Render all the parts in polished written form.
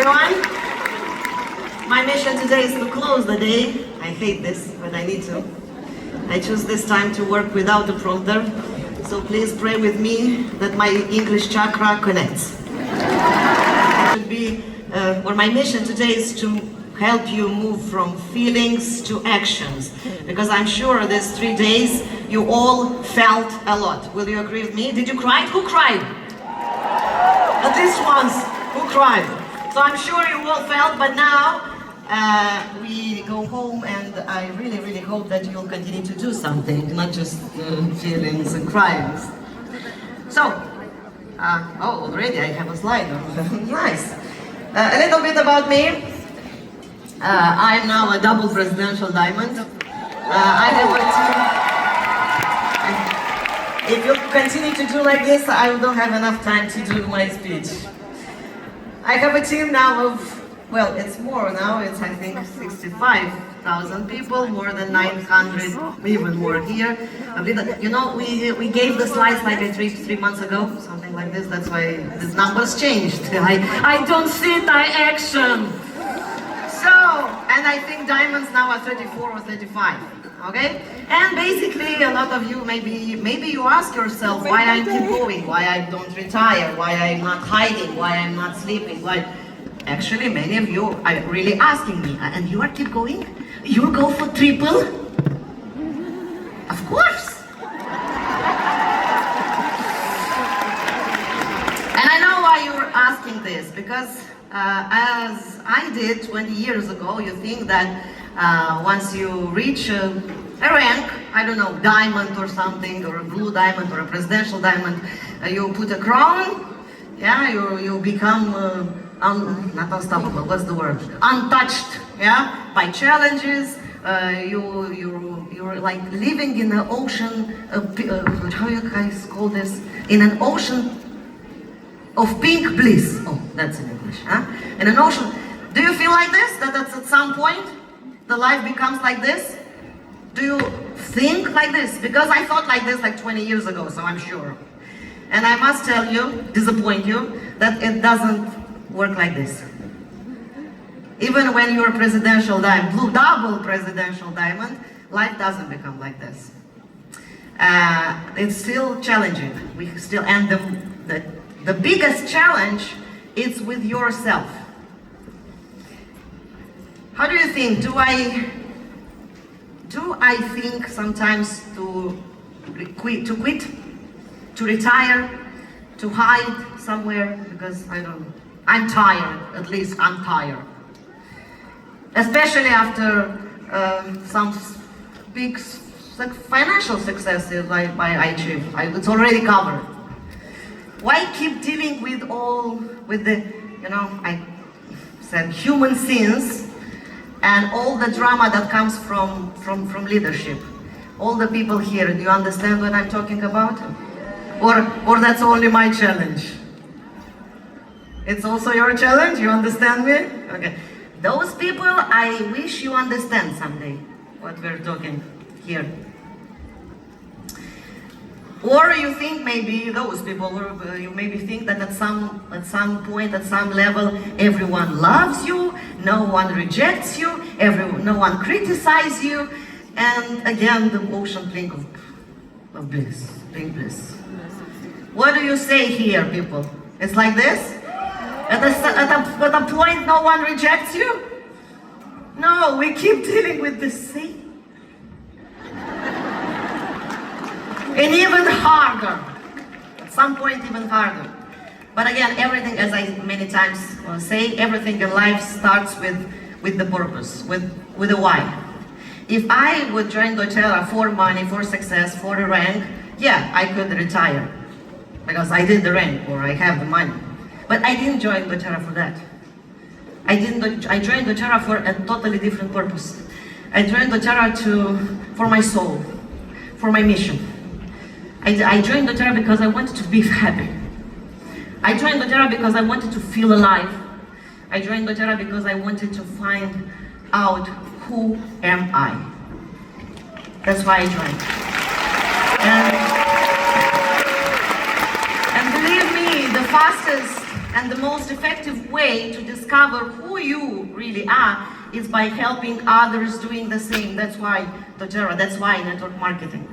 everyone. My mission today is to close the day. I hate this, but I need to. I choose this time to work without a prompter. So please pray with me that my English chakra connects. My mission today is to help you move from feelings to actions. Because I'm sure these 3 days you all felt a lot. Will you agree with me? Did you cry? Who cried? At least once. Who cried? So I'm sure you all felt, but now we go home, and I really, really hope that you'll continue to do something, not just feelings and cryings. So, already I have a slide. Nice. A little bit about me. I'm now a double presidential diamond. I have a team. If you continue to do like this, I don't have enough time to do my speech. I have a team now of, well, it's more now, it's I think 65,000 people, more than 900, even more here. You know, we gave the slides like 3 months ago, something like this, that's why these numbers changed. I don't sit, I action. So, and I think diamonds now are 34 or 35, okay? And basically, a lot of you, maybe you ask yourself why I keep going, why I don't retire, why I'm not hiding, why I'm not sleeping, why... Actually, many of you are really asking me, and you are keep going? You'll go for triple? Of course! And I know why you're asking this, because as I did 20 years ago, you think that once you reach a rank, I don't know, diamond or something, or a blue diamond or a presidential diamond, you put a crown, yeah, you become not unstoppable, what's the word? Untouched, yeah, by challenges. You're like living in an ocean, how you guys call this? In an ocean of pink bliss. Oh, that's in English, huh? In an ocean. Do you feel like this? That's at some point the life becomes like this? Do you think like this? Because I thought like this like 20 years ago, so I'm sure. And I must tell you, disappoint you, that it doesn't work like this. Even when you're a presidential diamond, blue double presidential diamond, life doesn't become like this. It's still challenging. And the biggest challenge is with yourself. How do you think? Do I think sometimes to quit, to retire, to hide somewhere? Because I'm tired. At least I'm tired. Especially after some big financial successes I achieved. It's already covered. Why keep dealing with the, I said human sins and all the drama that comes from leadership? All the people here, do you understand what I'm talking about? Or that's only my challenge? It's also your challenge, you understand me? Okay. Those people, I wish you understand someday what we're talking here. Or you think maybe those people, you maybe think that at some point, at some level, everyone loves you, no one rejects you, no one criticizes you, and again the ocean pink of bliss, pink bliss. What do you say here, people? It's like this? At a point no one rejects you? No, we keep dealing with the same. And even harder. At some point even harder. But again, everything, as I many times say, everything in life starts with the purpose, with the why. If I would join doTERRA for money, for success, for a rank, yeah, I could retire. Because I did the rank, or I have the money. But I didn't join doTERRA for that. I joined doTERRA for a totally different purpose. I joined doTERRA for my soul, for my mission. I joined doTERRA because I wanted to be happy. I joined doTERRA because I wanted to feel alive. I joined doTERRA because I wanted to find out who am I. That's why I joined. And believe me, the fastest And the most effective way to discover who you really are is by helping others doing the same. That's why doTERRA, that's why network marketing.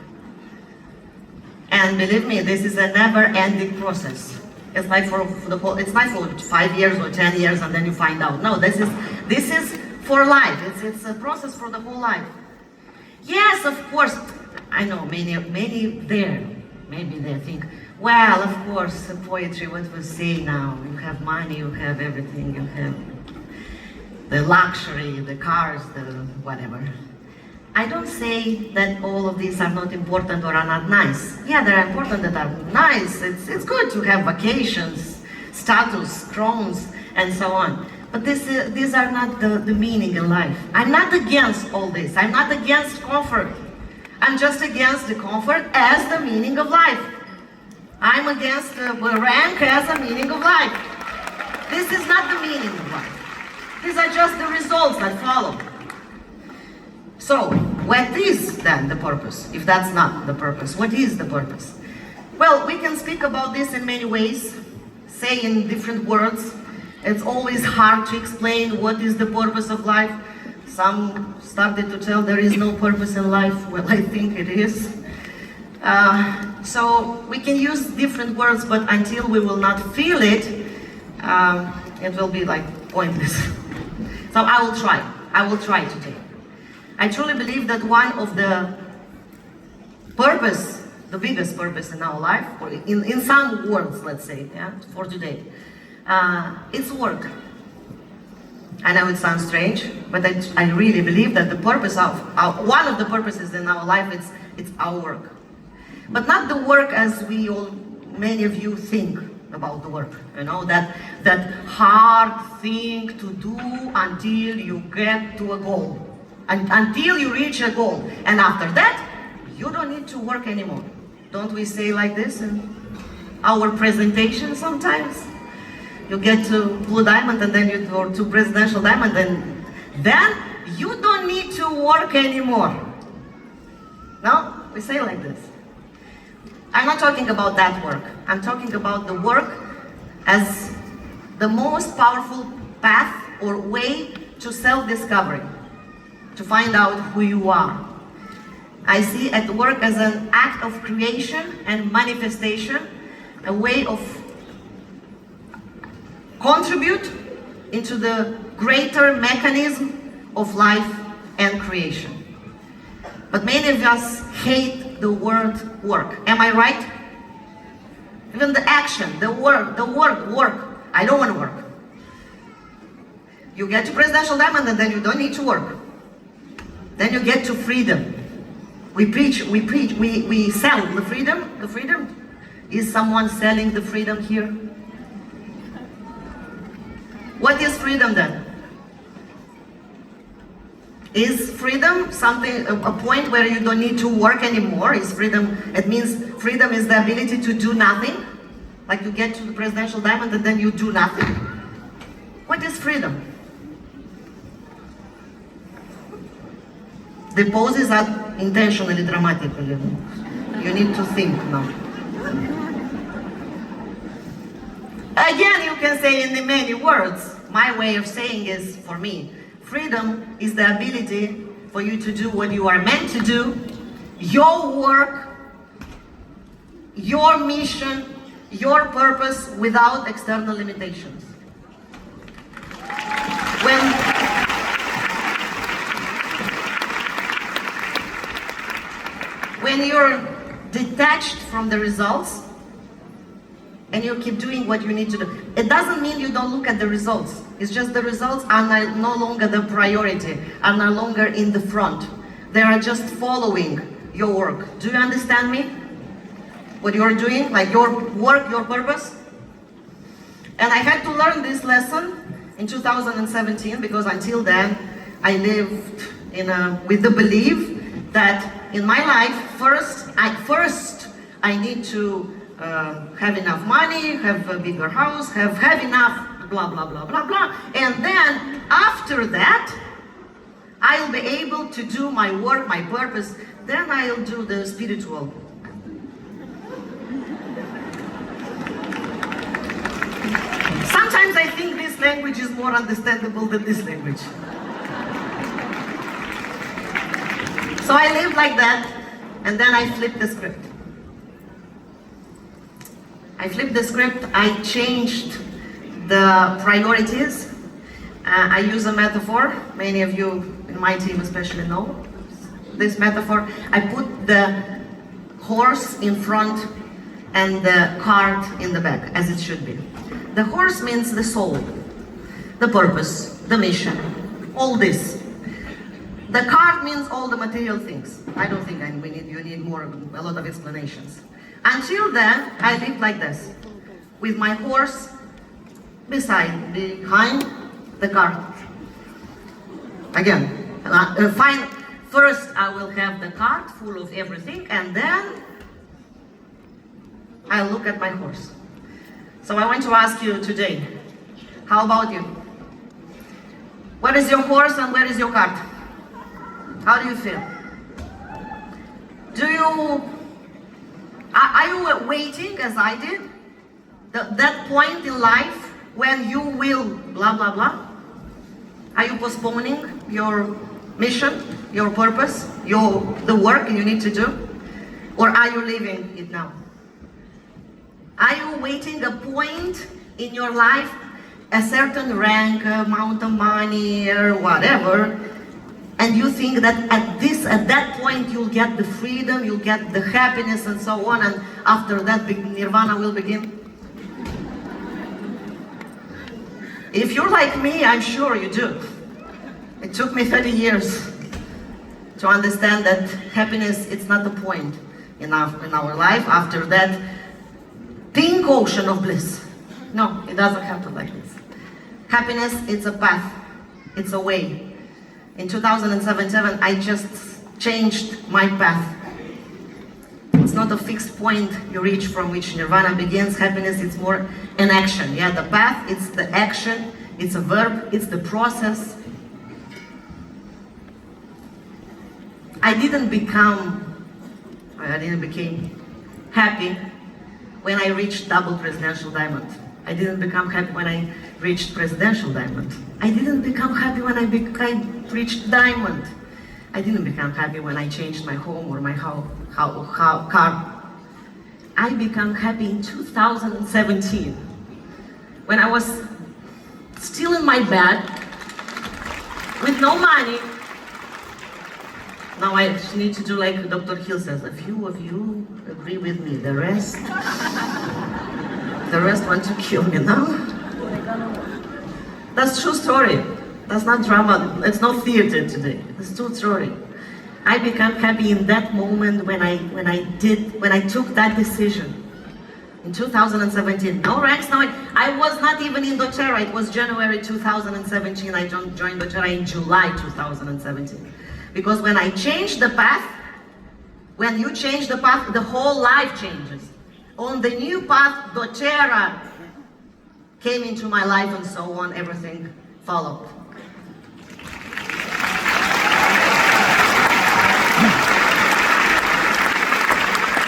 And believe me, this is a never-ending process. It's like for the whole, it's not for 5 years or 10 years and then you find out. No, this is for life. It's a process for the whole life. Yes, of course, I know many there, maybe they think, well, of course, poetry, what we say now, you have money, you have everything, you have the luxury, the cars, the whatever. I don't say that all of these are not important or are not nice. Yeah, they're important, that are nice. It's good to have vacations, status, crowns, and so on. But these are not the meaning in life. I'm not against all this. I'm not against comfort. I'm just against the comfort as the meaning of life. I'm against the rank as a meaning of life. This is not the meaning of life. These are just the results that follow. So, what is then the purpose? If that's not the purpose, what is the purpose? Well, we can speak about this in many ways, say in different words. It's always hard to explain what is the purpose of life. Some started to tell there is no purpose in life. Well, I think it is. So we can use different words, but until we will not feel it, it will be like pointless. So I will try today. I truly believe that one of the purpose, the biggest purpose in our life, or in some words, let's say, yeah, for today, it's work. I know it sounds strange, but I really believe that the purpose of one of the purposes in our life, it's our work. But not the work as many of you think about the work. You know, that hard thing to do until you get to a goal. Until you reach a goal. And after that, you don't need to work anymore. Don't we say like this in our presentation sometimes? You get to blue diamond and then you go to presidential diamond and then you don't need to work anymore. No? We say like this. I'm not talking about that work. I'm talking about the work as the most powerful path or way to self-discovery, to find out who you are. I see at work as an act of creation and manifestation, a way of contribute into the greater mechanism of life and creation. But many of us hate the word work. Am I right? Even the action, the work. I don't want to work. You get to presidential diamond and then you don't need to work. Then you get to freedom. We sell the freedom. The freedom? Is someone selling the freedom here? What is freedom then? Is freedom something, a point where you don't need to work anymore? Is freedom, it means freedom is the ability to do nothing? Like you get to the presidential diamond and then you do nothing? What is freedom? The poses are intentionally dramatic. You need to think now. Again, you can say in many words. My way of saying is, for me, freedom is the ability for you to do what you are meant to do, your work, your mission, your purpose without external limitations. When you're detached from the results and you keep doing what you need to do, it doesn't mean you don't look at the results. It's just the results are no longer the priority, are no longer in the front. They are just following your work. Do you understand me? What you're doing, like your work, your purpose? And I had to learn this lesson in 2017 because until then I lived with the belief that in my life, first I need to have enough money, have a bigger house, have enough blah, blah, blah, blah, blah. And then after that, I'll be able to do my work, my purpose. Then I'll do the spiritual. this language is more understandable than this language. So I lived like that, and then I flipped the script. I changed the priorities. I use a metaphor. Many of you in my team especially know this metaphor. I put the horse in front and the cart in the back, as it should be. The horse means the soul, the purpose, the mission, all this. The cart means all the material things. I don't think you need a lot of explanations. Until then, I lived like this, with my horse behind the cart. Again, first I will have the cart full of everything, and then I'll look at my horse. So I want to ask you today, how about you? Where is your horse and where is your cart? How do you feel? Are you waiting, as I did, that point in life when you will blah, blah, blah? Are you postponing your mission, your purpose, the work you need to do? Or are you living it now? Are you waiting a point in your life, a certain rank, amount of money, or whatever, and you think that at that point you'll get the freedom, you'll get the happiness and so on, and after that nirvana will begin? If you're like me, I'm sure you do. It took me 30 years to understand that happiness, it's not the point in our life. After that pink ocean of bliss. No, it doesn't happen like this. Happiness, it's a path, it's a way. In 2007, I just changed my path. It's not a fixed point you reach from which nirvana begins. Happiness, it's more an action. Yeah, the path, it's the action, it's a verb, it's the process. I didn't became happy when I reached double presidential diamond. I didn't become happy when I reached presidential diamond. I didn't become happy when I reached diamond. I didn't become happy when I changed my home or my car. I became happy in 2017 when I was still in my bed with no money. Now I need to do like Dr. Hill says, a few of you agree with me, the rest want to kill me now. That's true story. That's not drama, it's not theater today. It's true story. I became happy in that moment when I took that decision. In 2017, no ranks, no, I was not even in doTERRA. It was January 2017. I joined doTERRA in July 2017. Because when I changed the path, when you change the path, the whole life changes. On the new path, doTERRA came into my life and so on, everything followed.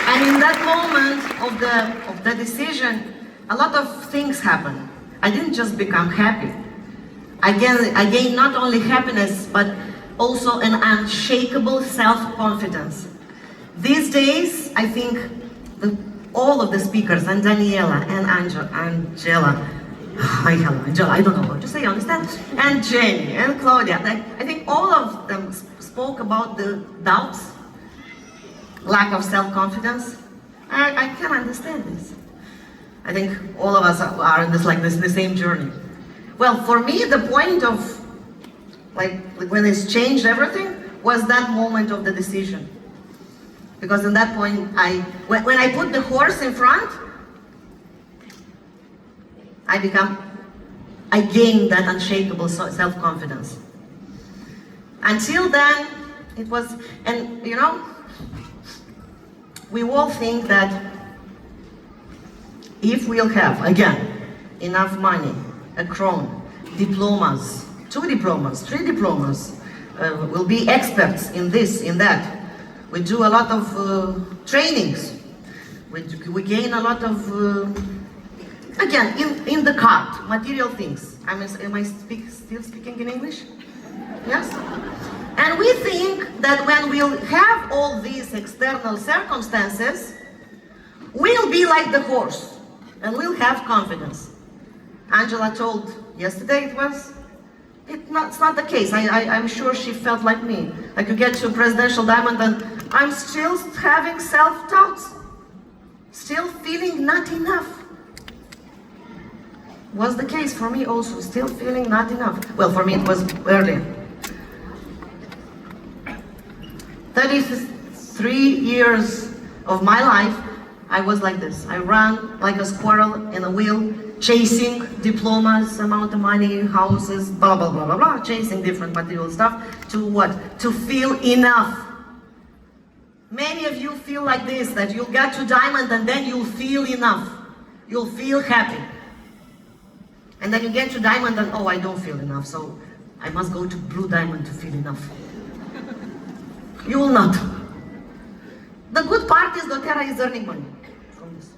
And in that moment of the decision, a lot of things happened. I didn't just become happy. I gained not only happiness, but also an unshakable self-confidence. These days, I think all of the speakers, and Daniela, and Angela, I don't know what to say, understand? And Jenny, and Claudia, I think all of them spoke about the doubts, lack of self-confidence. I can understand this. I think all of us are in the same journey. Well, for me, the point of when it's changed everything was that moment of the decision. Because in that point, when I put the horse in front, I gained that unshakable self-confidence. Until then, it was, and you know, we all think that if we'll have, again, enough money, a crown, diplomas, 2 diplomas, 3 diplomas, we'll be experts in this, in that. We do a lot of trainings. We gain a lot of, again, in the cart, material things. Am I still speaking in English? Yes? And we think that when we'll have all these external circumstances, we'll be like the horse and we'll have confidence. Angela told yesterday it's not the case. I'm sure she felt like me. Like you get to a presidential diamond and I'm still having self-doubts. Still feeling not enough. Was the case for me also, still feeling not enough. Well, for me it was earlier. 33 years of my life, I was like this. I ran like a squirrel in a wheel, chasing diplomas, amount of money, houses, blah, blah, blah, blah, blah, chasing different material stuff to what? To feel enough. Many of you feel like this, that you'll get to diamond and then you'll feel enough. You'll feel happy. And then you get to diamond and, oh, I don't feel enough, so I must go to blue diamond to feel enough. You will not. The good part is doTERRA is earning money from this.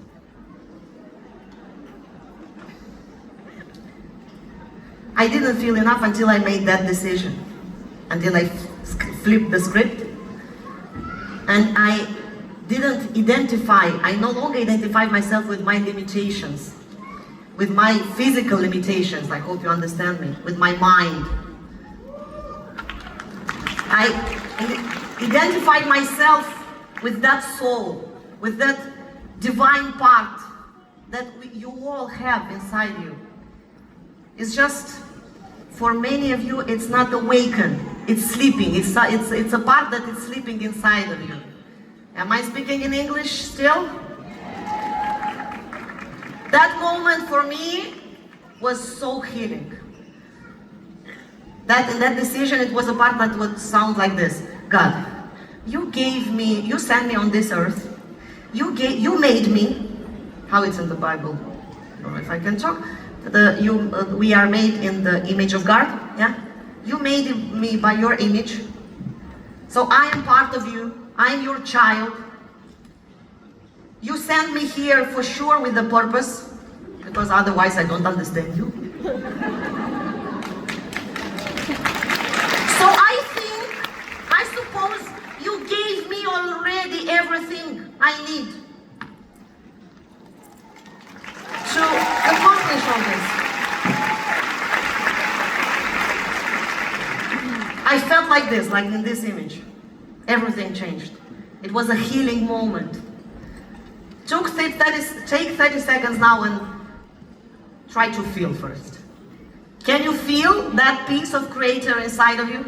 I didn't feel enough until I made that decision. Until I flipped the script. And I didn't I no longer identified myself with my limitations. With my physical limitations, I hope you understand me, with my mind. I identified myself with that soul, with that divine part that you all have inside you. It's just, for many of you, it's not awakened, it's sleeping. It's a part that is sleeping inside of you. Am I speaking in English still? That moment for me was so healing. In that decision, it was a part that would sound like this. God, you sent me on this earth. You made me. How it's in the Bible? I don't know if I can talk. We are made in the image of God. Yeah. You made me by your image. So I am part of you. I am your child. You sent me here for sure with a purpose, because otherwise I don't understand you. So I suppose you gave me already everything I need to accomplish all this. I felt like this, like in this image. Everything changed. It was a healing moment. Take 30 seconds now and try to feel first. Can you feel that piece of creator inside of you?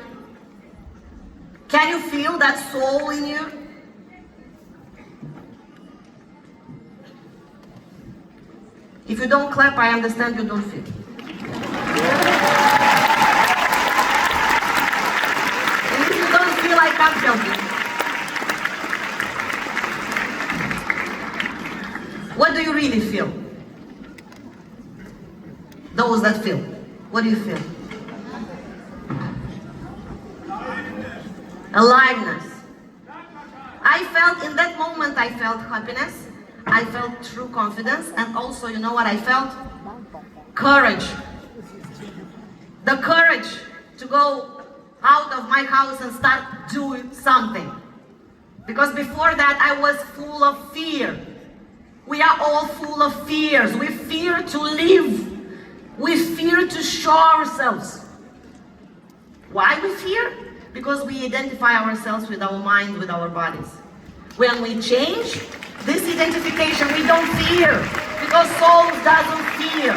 Can you feel that soul in you? If you don't clap, I understand you don't feel. And if you don't feel, I can't help you. What do you really feel? Those that feel. What do you feel? Aliveness. I felt, in that moment, I felt happiness. I felt true confidence. And also, you know what I felt? Courage. The courage to go out of my house and start doing something. Because before that, I was full of fear. We are all full of fears. We fear to live. We fear to show ourselves. Why we fear? Because we identify ourselves with our mind, with our bodies. When we change this identification, we don't fear, because soul doesn't fear.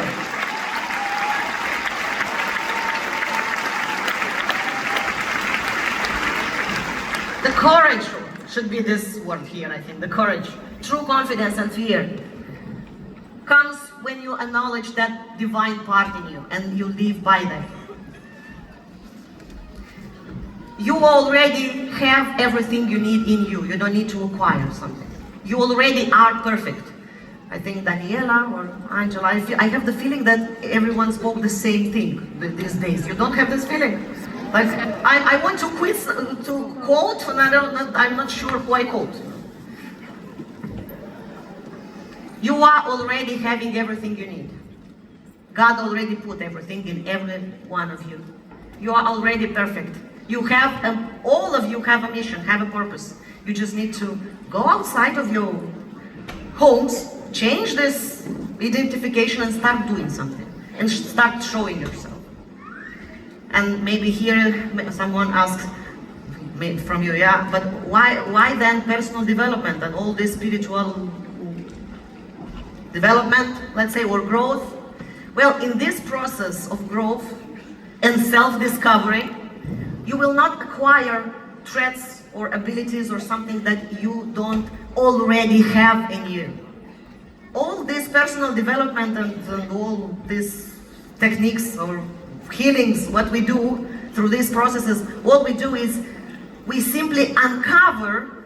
The courage should be this word here, I think. The courage, true confidence and fear comes when you acknowledge that divine part in you and you live by that. You already have everything you need in you. You don't need to acquire something. You already are perfect. I think Daniela or Angela, I have the feeling that everyone spoke the same thing these days. You don't have this feeling? Like, I want to quote, and I'm not sure who I quote. You are already having everything you need. God already put everything in every one of you. You are already perfect. You have, all of you have a mission, have a purpose. You just need to go outside of your homes, change this identification and start doing something. And start showing yourself. And maybe here someone asks from you, yeah, but why then personal development and all this spiritual development, let's say, or growth? Well, in this process of growth and self-discovery, you will not acquire traits or abilities or something that you don't already have in you. All this personal development and all these techniques or healings, what we do through these processes, what we do is we simply uncover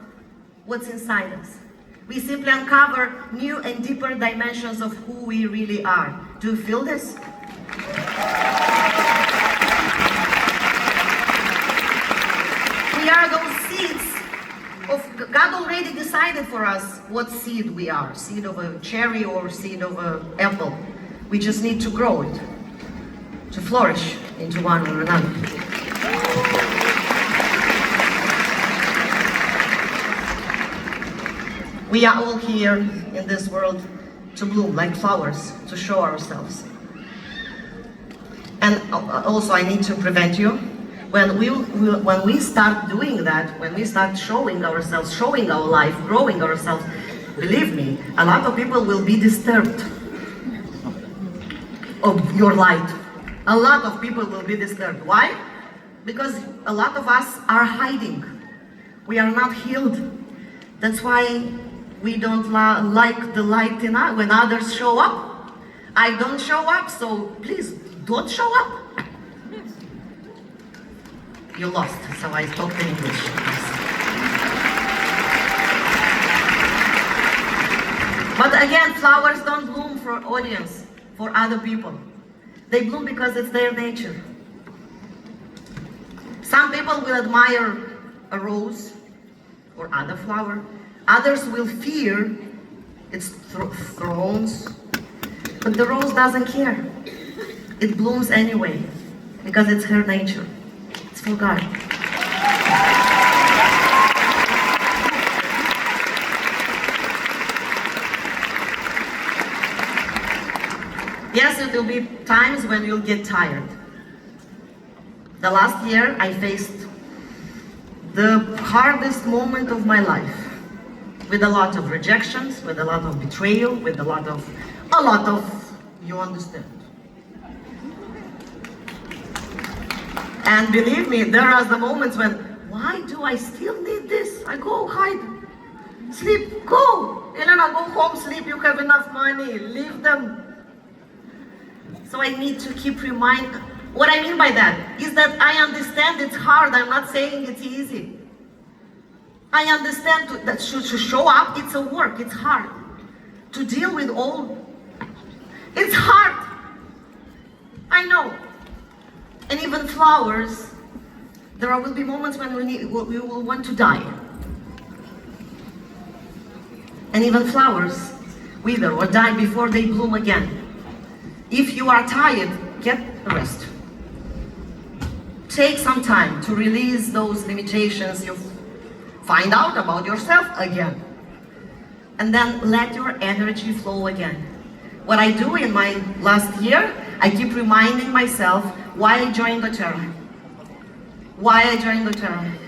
what's inside us. We simply uncover new and deeper dimensions of who we really are. Do you feel this? We are those seeds of God already decided for us what seed we are. Seed of a cherry or seed of an apple. We just need to grow it, to flourish into one or another. We are all here in this world to bloom like flowers, to show ourselves. And also I need to prevent you. When we start doing that, when we start showing ourselves, showing our life, growing ourselves, believe me, a lot of people will be disturbed of your light. A lot of people will be disturbed. Why? Because a lot of us are hiding. We are not healed. That's why we don't like the light in us when others show up. I don't show up, so please don't show up. You lost, so I talked in English. But again, flowers don't bloom for audience, for other people. They bloom because it's their nature. Some people will admire a rose or other flower. Others will fear its thorns. But the rose doesn't care. It blooms anyway because it's her nature. It's for God. Yes, it will be times when you'll get tired. The last year I faced the hardest moment of my life, with a lot of rejections, with a lot of betrayal, with a lot of, you understand. And believe me, there are the moments when, why do I still need this? I go hide, sleep, go. Elena, go home, sleep, you have enough money, leave them. So I need to keep reminding. What I mean by that is that I understand it's hard. I'm not saying it's easy. I understand that to show up, it's a work, it's hard. To deal with all, it's hard. I know. And even flowers, there will be moments when we will want to die. And even flowers wither or die before they bloom again. If you are tired, get a rest. Take some time to release those limitations you find out about yourself again. And then let your energy flow again. What I do in my last year, I keep reminding myself why I joined the doTERRA. Why I joined the doTERRA.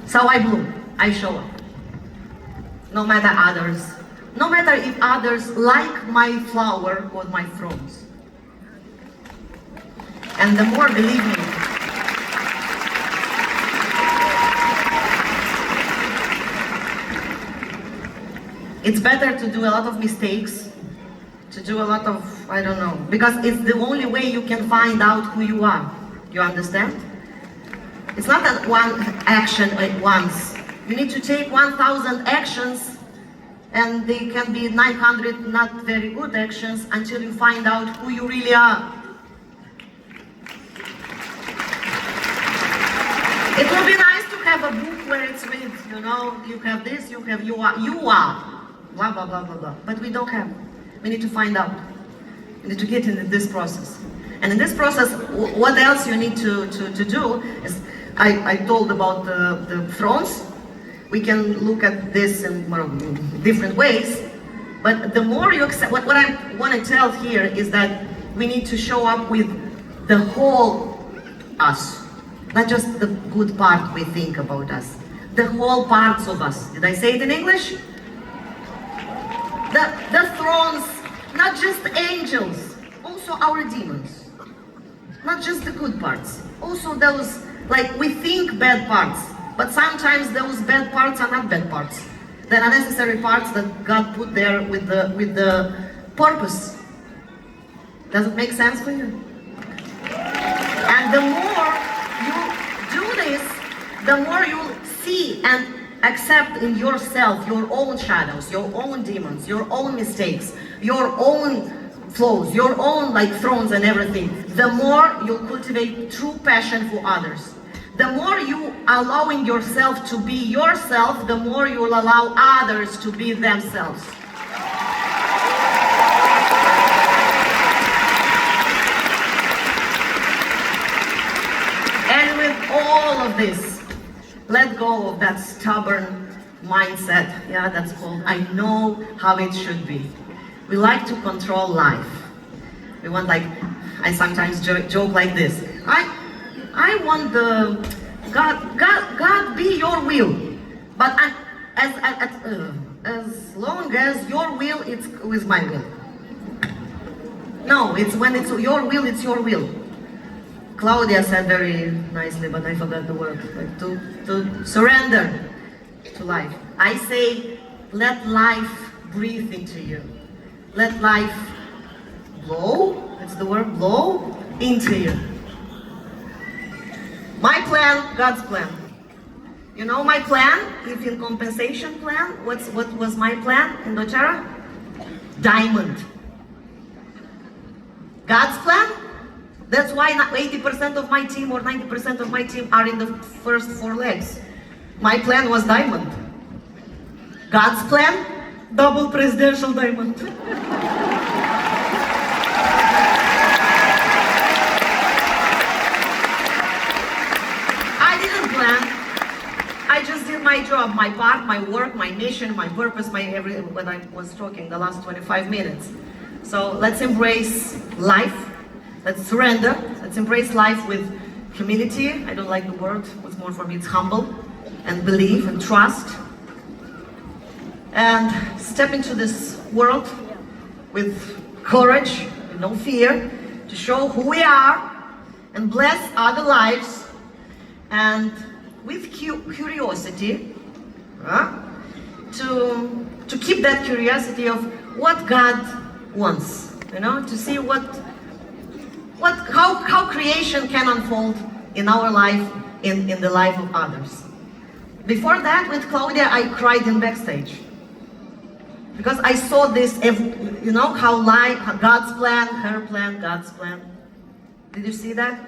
So I bloom, I show up. No matter others. No matter if others like my flower or my thorns. And the more, believe me, it's better to do a lot of mistakes, to do a lot of, I don't know, because it's the only way you can find out who you are. You understand? It's not that one action at once. You need to take 1,000 actions, and they can be 900 not very good actions until you find out who you really are. It will be nice to have a book where it's with, you know, you have this, you are, blah, blah, blah, blah, blah. But we don't have. We need to find out. We need to get into this process. And in this process, what else you need to do is, I told about the thrones. We can look at this in different ways. But the more you accept, what I want to tell here is that we need to show up with the whole us. Not just the good part we think about us. The whole parts of us. Did I say it in English? The thrones, not just angels, also our demons. Not just the good parts. Also those, like, we think bad parts, but sometimes those bad parts are not bad parts. They're unnecessary parts that God put there with the purpose. Does it make sense for you? And the more you do this, the more you'll see and accept in yourself your own shadows, your own demons, your own mistakes, your own flaws, your own thrones and everything. The more you'll cultivate true passion for others. The more you allowing yourself to be yourself, the more you will allow others to be themselves. And with all of this, let go of that stubborn mindset. Yeah, that's called, I know how it should be. We like to control life. We want, I sometimes joke like this. I want the God be your will, but as long as your will is my will. No, it's when it's your will, it's your will. Claudia said very nicely, but I forgot the word. To surrender to life. I say, let life breathe into you. Let life blow. That's the word, blow into you. My plan, God's plan. You know my plan? If in compensation plan, what was my plan in doTERRA? Diamond. God's plan? That's why not 80% of my team or 90% of my team are in the first 4 legs. My plan was diamond. God's plan? Double presidential diamond. I just did my job, my part, my work, my mission, my purpose, what I was talking the last 25 minutes. So let's embrace life. Let's surrender. Let's embrace life with humility. I don't like the word. What's more for me, it's humble. And believe and trust. And step into this world with courage, with no fear, to show who we are and bless other lives. And with curiosity, to keep that curiosity of what God wants, to see how creation can unfold in our life, in the life of others. Before that, with Claudia, I cried in backstage. Because I saw this, how God's plan, her plan, God's plan. Did you see that?